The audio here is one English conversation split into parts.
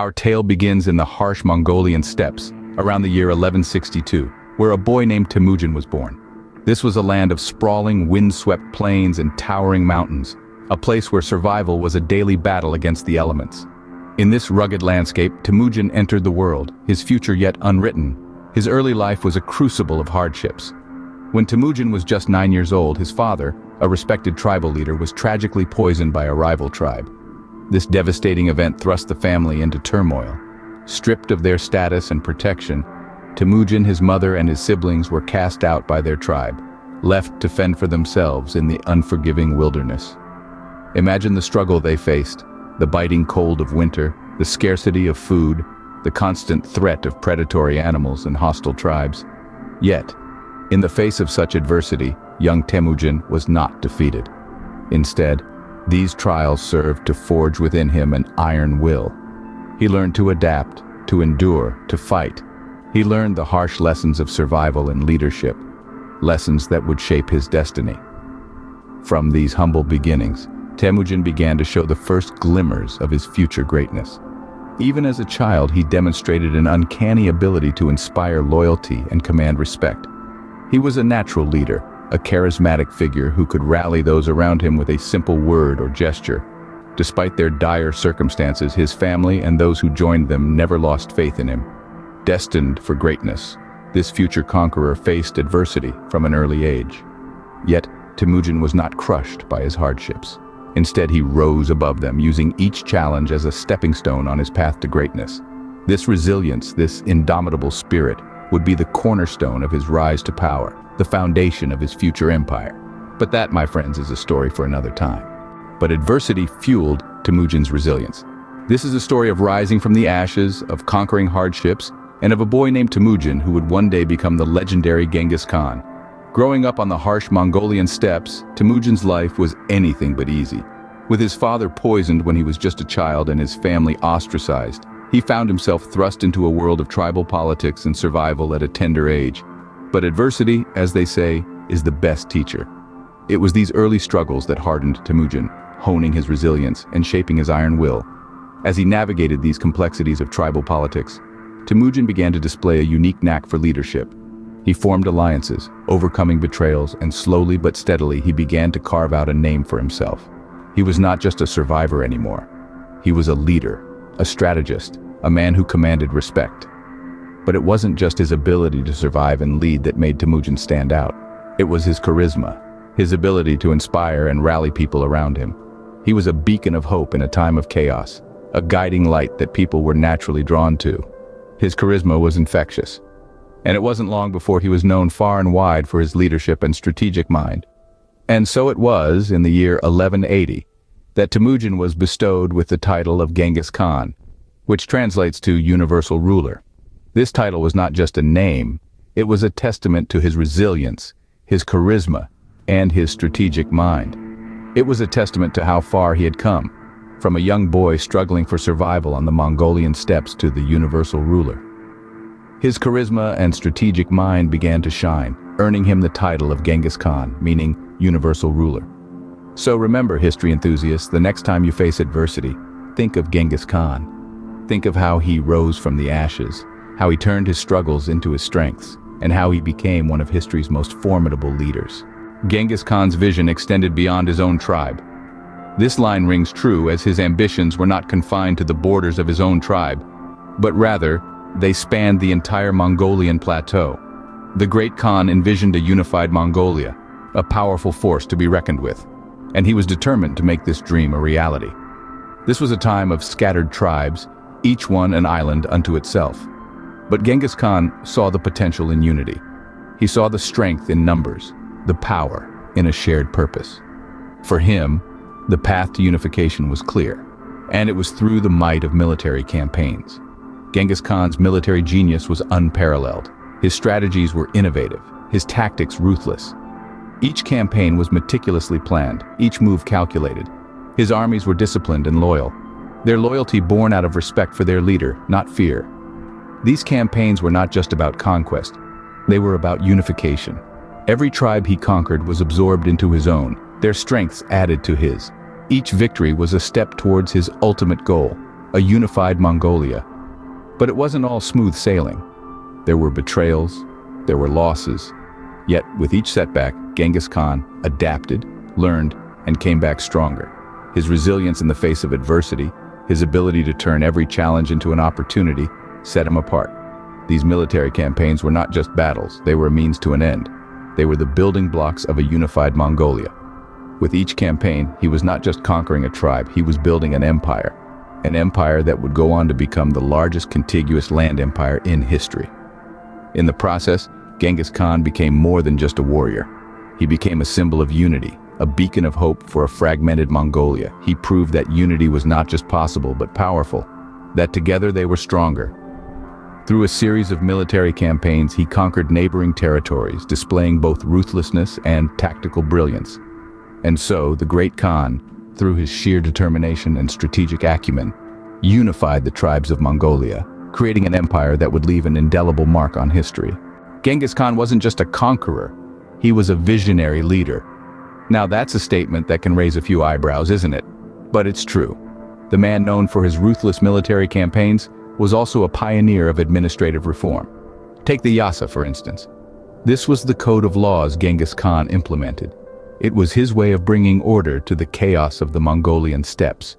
Our tale begins in the harsh Mongolian steppes, around the year 1162, where a boy named Temujin was born. This was a land of sprawling, wind-swept plains and towering mountains, a place where survival was a daily battle against the elements. In this rugged landscape, Temujin entered the world, his future yet unwritten. His early life was a crucible of hardships. When Temujin was just 9 years old, his father, a respected tribal leader, was tragically poisoned by a rival tribe. This devastating event thrust the family into turmoil. Stripped of their status and protection, Temujin, his mother, and his siblings were cast out by their tribe, left to fend for themselves in the unforgiving wilderness. Imagine the struggle they faced, the biting cold of winter, the scarcity of food, the constant threat of predatory animals and hostile tribes. Yet, in the face of such adversity, young Temujin was not defeated. Instead, these trials served to forge within him an iron will. He learned to adapt, to endure, to fight. He learned the harsh lessons of survival and leadership, lessons that would shape his destiny. From these humble beginnings, Temujin began to show the first glimmers of his future greatness. Even as a child, he demonstrated an uncanny ability to inspire loyalty and command respect. He was a natural leader, a charismatic figure who could rally those around him with a simple word or gesture. Despite their dire circumstances, his family and those who joined them never lost faith in him. Destined for greatness, this future conqueror faced adversity from an early age. Yet, Temujin was not crushed by his hardships. Instead, he rose above them, using each challenge as a stepping stone on his path to greatness. This resilience, this indomitable spirit, would be the cornerstone of his rise to power, the foundation of his future empire. But that, my friends, is a story for another time. But adversity fueled Temujin's resilience. This is a story of rising from the ashes, of conquering hardships, and of a boy named Temujin who would one day become the legendary Genghis Khan. Growing up on the harsh Mongolian steppes, Temujin's life was anything but easy. With his father poisoned when he was just a child and his family ostracized, he found himself thrust into a world of tribal politics and survival at a tender age. But adversity, as they say, is the best teacher. It was these early struggles that hardened Temujin, honing his resilience and shaping his iron will. As he navigated these complexities of tribal politics, Temujin began to display a unique knack for leadership. He formed alliances, overcoming betrayals, and slowly but steadily he began to carve out a name for himself. He was not just a survivor anymore. He was a leader, a strategist, a man who commanded respect. But it wasn't just his ability to survive and lead that made Temujin stand out. It was his charisma, his ability to inspire and rally people around him. He was a beacon of hope in a time of chaos, a guiding light that people were naturally drawn to. His charisma was infectious, and it wasn't long before he was known far and wide for his leadership and strategic mind. And so it was, in the year 1180, that Temujin was bestowed with the title of Genghis Khan, which translates to universal ruler. This title was not just a name, it was a testament to his resilience, his charisma, and his strategic mind. It was a testament to how far he had come, from a young boy struggling for survival on the Mongolian steppes to the universal ruler. His charisma and strategic mind began to shine, earning him the title of Genghis Khan, meaning universal ruler. So remember, history enthusiasts, the next time you face adversity, think of Genghis Khan. Think of how he rose from the ashes, how he turned his struggles into his strengths, and how he became one of history's most formidable leaders. Genghis Khan's vision extended beyond his own tribe. This line rings true as his ambitions were not confined to the borders of his own tribe, but rather, they spanned the entire Mongolian plateau. The great Khan envisioned a unified Mongolia, a powerful force to be reckoned with, and he was determined to make this dream a reality. This was a time of scattered tribes, each one an island unto itself. But Genghis Khan saw the potential in unity. He saw the strength in numbers, the power in a shared purpose. For him, the path to unification was clear, and it was through the might of military campaigns. Genghis Khan's military genius was unparalleled. His strategies were innovative, his tactics ruthless. Each campaign was meticulously planned, each move calculated. His armies were disciplined and loyal, their loyalty born out of respect for their leader, not fear. These campaigns were not just about conquest, they were about unification. Every tribe he conquered was absorbed into his own, their strengths added to his. Each victory was a step towards his ultimate goal, a unified Mongolia. But it wasn't all smooth sailing. There were betrayals, there were losses. Yet, with each setback, Genghis Khan adapted, learned, and came back stronger. His resilience in the face of adversity, his ability to turn every challenge into an opportunity, set him apart. These military campaigns were not just battles, they were a means to an end. They were the building blocks of a unified Mongolia. With each campaign, he was not just conquering a tribe, he was building an empire that would go on to become the largest contiguous land empire in history. In the process, Genghis Khan became more than just a warrior. He became a symbol of unity, a beacon of hope for a fragmented Mongolia. He proved that unity was not just possible but powerful, that together they were stronger. Through a series of military campaigns, he conquered neighboring territories, displaying both ruthlessness and tactical brilliance. And so, the great Khan, through his sheer determination and strategic acumen, unified the tribes of Mongolia, creating an empire that would leave an indelible mark on history. Genghis Khan wasn't just a conqueror, he was a visionary leader. Now that's a statement that can raise a few eyebrows, isn't it? But it's true. The man known for his ruthless military campaigns was also a pioneer of administrative reform. Take the Yasa, for instance. This was the code of laws Genghis Khan implemented. It was his way of bringing order to the chaos of the Mongolian steppes.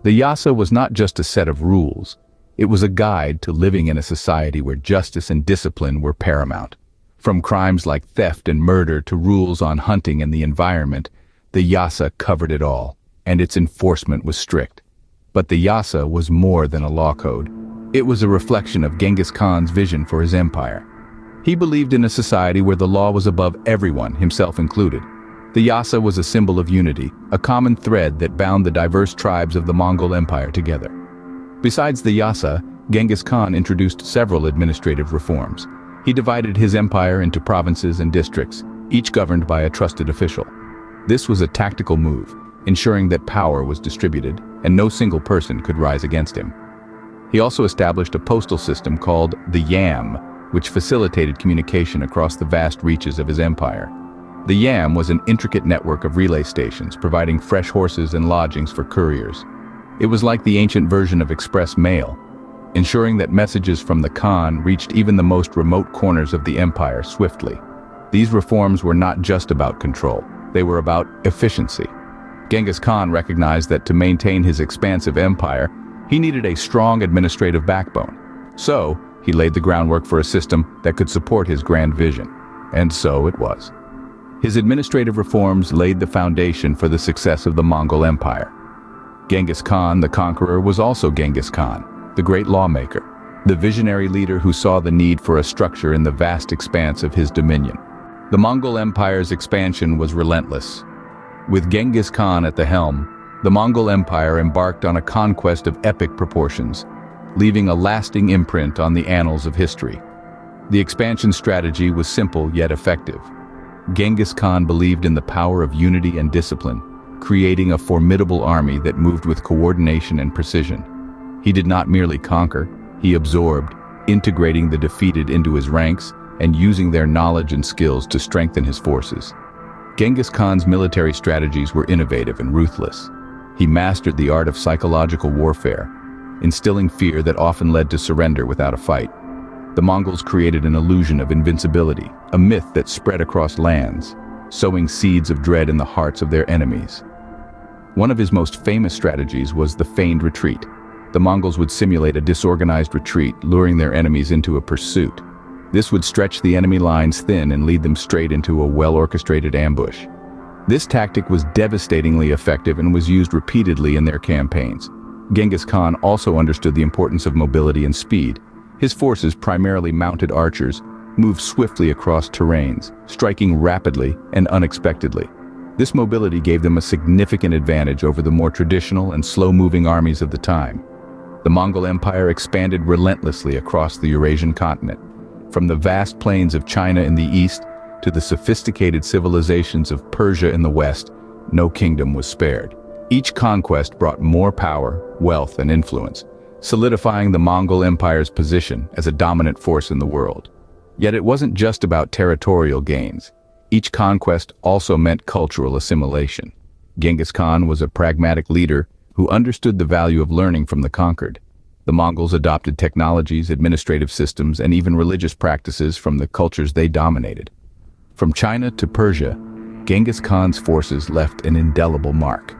The Yasa was not just a set of rules, it was a guide to living in a society where justice and discipline were paramount. From crimes like theft and murder to rules on hunting and the environment, the Yasa covered it all, and its enforcement was strict. But the Yasa was more than a law code. It was a reflection of Genghis Khan's vision for his empire. He believed in a society where the law was above everyone, himself included. The Yasa was a symbol of unity, a common thread that bound the diverse tribes of the Mongol Empire together. Besides the Yasa, Genghis Khan introduced several administrative reforms. He divided his empire into provinces and districts, each governed by a trusted official. This was a tactical move, ensuring that power was distributed and no single person could rise against him. He also established a postal system called the Yam, which facilitated communication across the vast reaches of his empire. The Yam was an intricate network of relay stations, providing fresh horses and lodgings for couriers. It was like the ancient version of express mail, ensuring that messages from the Khan reached even the most remote corners of the empire swiftly. These reforms were not just about control, they were about efficiency. Genghis Khan recognized that to maintain his expansive empire, he needed a strong administrative backbone. So, he laid the groundwork for a system that could support his grand vision. And so it was. His administrative reforms laid the foundation for the success of the Mongol Empire. Genghis Khan, the conqueror, was also Genghis Khan, the great lawmaker, the visionary leader who saw the need for a structure in the vast expanse of his dominion. The Mongol Empire's expansion was relentless. With Genghis Khan at the helm, the Mongol Empire embarked on a conquest of epic proportions, leaving a lasting imprint on the annals of history. The expansion strategy was simple yet effective. Genghis Khan believed in the power of unity and discipline, creating a formidable army that moved with coordination and precision. He did not merely conquer, he absorbed, integrating the defeated into his ranks and using their knowledge and skills to strengthen his forces. Genghis Khan's military strategies were innovative and ruthless. He mastered the art of psychological warfare, instilling fear that often led to surrender without a fight. The Mongols created an illusion of invincibility, a myth that spread across lands, sowing seeds of dread in the hearts of their enemies. One of his most famous strategies was the feigned retreat. The Mongols would simulate a disorganized retreat, luring their enemies into a pursuit. This would stretch the enemy lines thin and lead them straight into a well-orchestrated ambush. This tactic was devastatingly effective and was used repeatedly in their campaigns. Genghis Khan also understood the importance of mobility and speed. His forces, primarily mounted archers, moved swiftly across terrains, striking rapidly and unexpectedly. This mobility gave them a significant advantage over the more traditional and slow-moving armies of the time. The Mongol Empire expanded relentlessly across the Eurasian continent. From the vast plains of China in the east to the sophisticated civilizations of Persia in the west, no kingdom was spared. Each conquest brought more power, wealth, and influence, solidifying the Mongol Empire's position as a dominant force in the world. Yet it wasn't just about territorial gains. Each conquest also meant cultural assimilation. Genghis Khan was a pragmatic leader who understood the value of learning from the conquered. The Mongols adopted technologies, administrative systems, and even religious practices from the cultures they dominated. From China to Persia, Genghis Khan's forces left an indelible mark.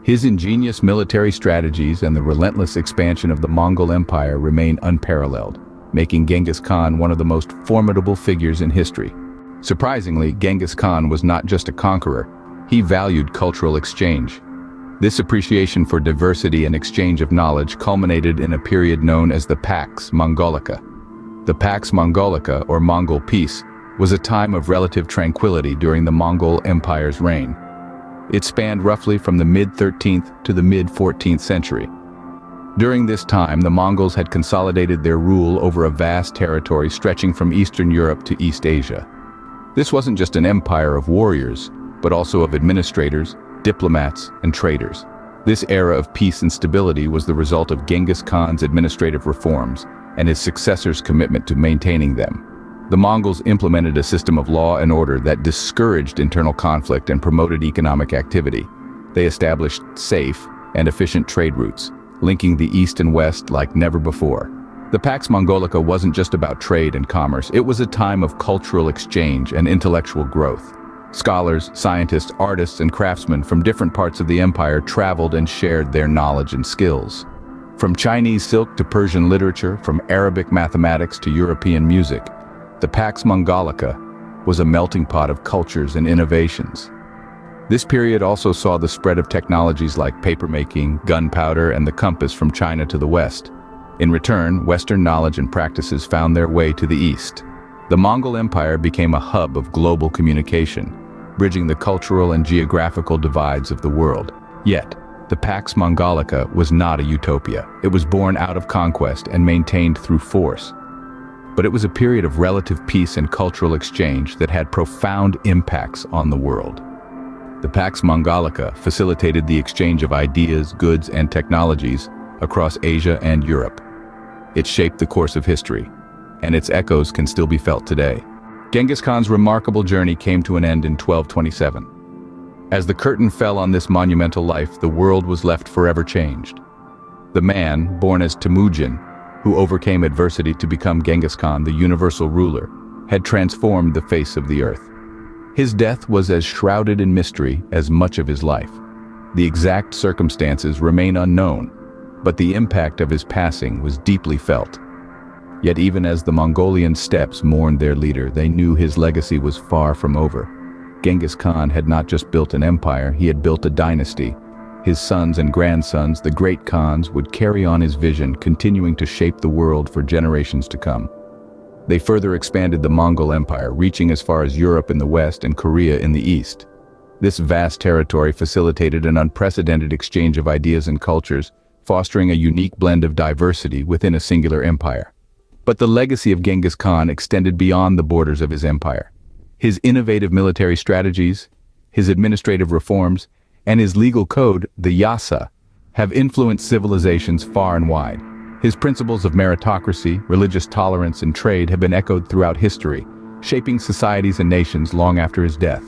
His ingenious military strategies and the relentless expansion of the Mongol Empire remain unparalleled, making Genghis Khan one of the most formidable figures in history. Surprisingly, Genghis Khan was not just a conqueror, he valued cultural exchange. This appreciation for diversity and exchange of knowledge culminated in a period known as the Pax Mongolica. The Pax Mongolica, or Mongol Peace, was a time of relative tranquility during the Mongol Empire's reign. It spanned roughly from the mid-13th to the mid-14th century. During this time, the Mongols had consolidated their rule over a vast territory stretching from Eastern Europe to East Asia. This wasn't just an empire of warriors, but also of administrators, diplomats, and traders. This era of peace and stability was the result of Genghis Khan's administrative reforms and his successors' commitment to maintaining them. The Mongols implemented a system of law and order that discouraged internal conflict and promoted economic activity. They established safe and efficient trade routes, linking the East and West like never before. The Pax Mongolica wasn't just about trade and commerce, it was a time of cultural exchange and intellectual growth. Scholars, scientists, artists, and craftsmen from different parts of the empire traveled and shared their knowledge and skills. From Chinese silk to Persian literature, from Arabic mathematics to European music, the Pax Mongolica was a melting pot of cultures and innovations. This period also saw the spread of technologies like papermaking, gunpowder, and the compass from China to the West. In return, Western knowledge and practices found their way to the East. The Mongol Empire became a hub of global communication, bridging the cultural and geographical divides of the world. Yet, the Pax Mongolica was not a utopia. It was born out of conquest and maintained through force. But it was a period of relative peace and cultural exchange that had profound impacts on the world. The Pax Mongolica facilitated the exchange of ideas, goods, and technologies across Asia and Europe. It shaped the course of history, and its echoes can still be felt today. Genghis Khan's remarkable journey came to an end in 1227. As the curtain fell on this monumental life, the world was left forever changed. The man, born as Temujin, who overcame adversity to become Genghis Khan, the universal ruler, had transformed the face of the earth. His death was as shrouded in mystery as much of his life. The exact circumstances remain unknown, but the impact of his passing was deeply felt. Yet even as the Mongolian steppes mourned their leader, they knew his legacy was far from over. Genghis Khan had not just built an empire, he had built a dynasty. His sons and grandsons, the great Khans, would carry on his vision, continuing to shape the world for generations to come. They further expanded the Mongol Empire, reaching as far as Europe in the west and Korea in the east. This vast territory facilitated an unprecedented exchange of ideas and cultures, fostering a unique blend of diversity within a singular empire. But the legacy of Genghis Khan extended beyond the borders of his empire. His innovative military strategies, his administrative reforms, and his legal code, the Yasa, have influenced civilizations far and wide. His principles of meritocracy, religious tolerance, and trade have been echoed throughout history, shaping societies and nations long after his death.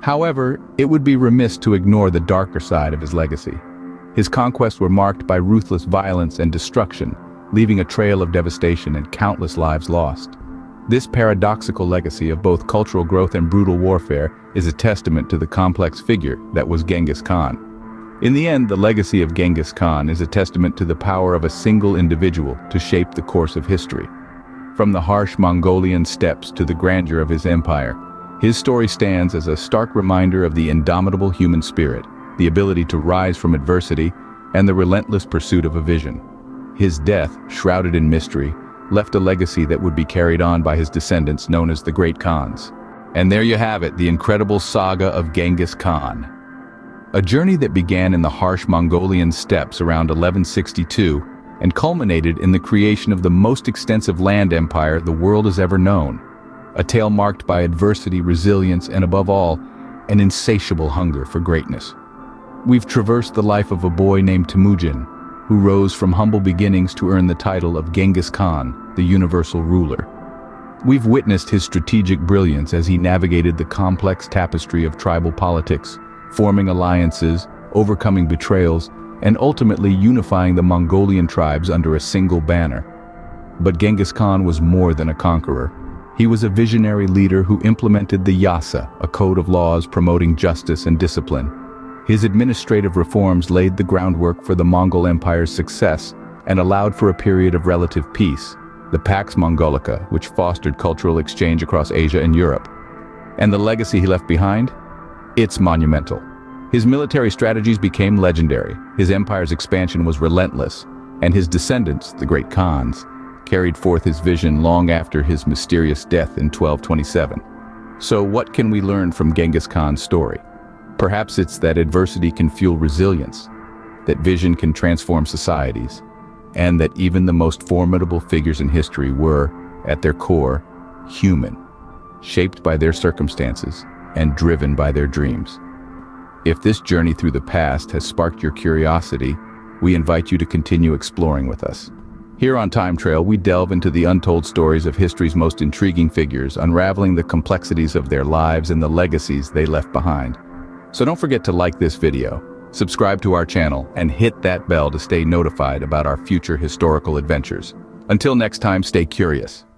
However, it would be remiss to ignore the darker side of his legacy. His conquests were marked by ruthless violence and destruction, leaving a trail of devastation and countless lives lost. This paradoxical legacy of both cultural growth and brutal warfare is a testament to the complex figure that was Genghis Khan. In the end, the legacy of Genghis Khan is a testament to the power of a single individual to shape the course of history. From the harsh Mongolian steppes to the grandeur of his empire, his story stands as a stark reminder of the indomitable human spirit, the ability to rise from adversity, and the relentless pursuit of a vision. His death, shrouded in mystery, left a legacy that would be carried on by his descendants known as the Great Khans. And there you have it, the incredible saga of Genghis Khan. A journey that began in the harsh Mongolian steppes around 1162 and culminated in the creation of the most extensive land empire the world has ever known. A tale marked by adversity, resilience, and above all, an insatiable hunger for greatness. We've traversed the life of a boy named Temujin, who rose from humble beginnings to earn the title of Genghis Khan, the universal ruler. We've witnessed his strategic brilliance as he navigated the complex tapestry of tribal politics, forming alliances, overcoming betrayals, and ultimately unifying the Mongolian tribes under a single banner. But Genghis Khan was more than a conqueror. He was a visionary leader who implemented the Yasa, a code of laws promoting justice and discipline. His administrative reforms laid the groundwork for the Mongol Empire's success and allowed for a period of relative peace, the Pax Mongolica, which fostered cultural exchange across Asia and Europe. And the legacy he left behind? It's monumental. His military strategies became legendary, his empire's expansion was relentless, and his descendants, the great Khans, carried forth his vision long after his mysterious death in 1227. So what can we learn from Genghis Khan's story? Perhaps it's that adversity can fuel resilience, that vision can transform societies, and that even the most formidable figures in history were, at their core, human, shaped by their circumstances and driven by their dreams. If this journey through the past has sparked your curiosity, we invite you to continue exploring with us. Here on Time Trail, we delve into the untold stories of history's most intriguing figures, unraveling the complexities of their lives and the legacies they left behind. So don't forget to like this video, subscribe to our channel, and hit that bell to stay notified about our future historical adventures. Until next time, stay curious.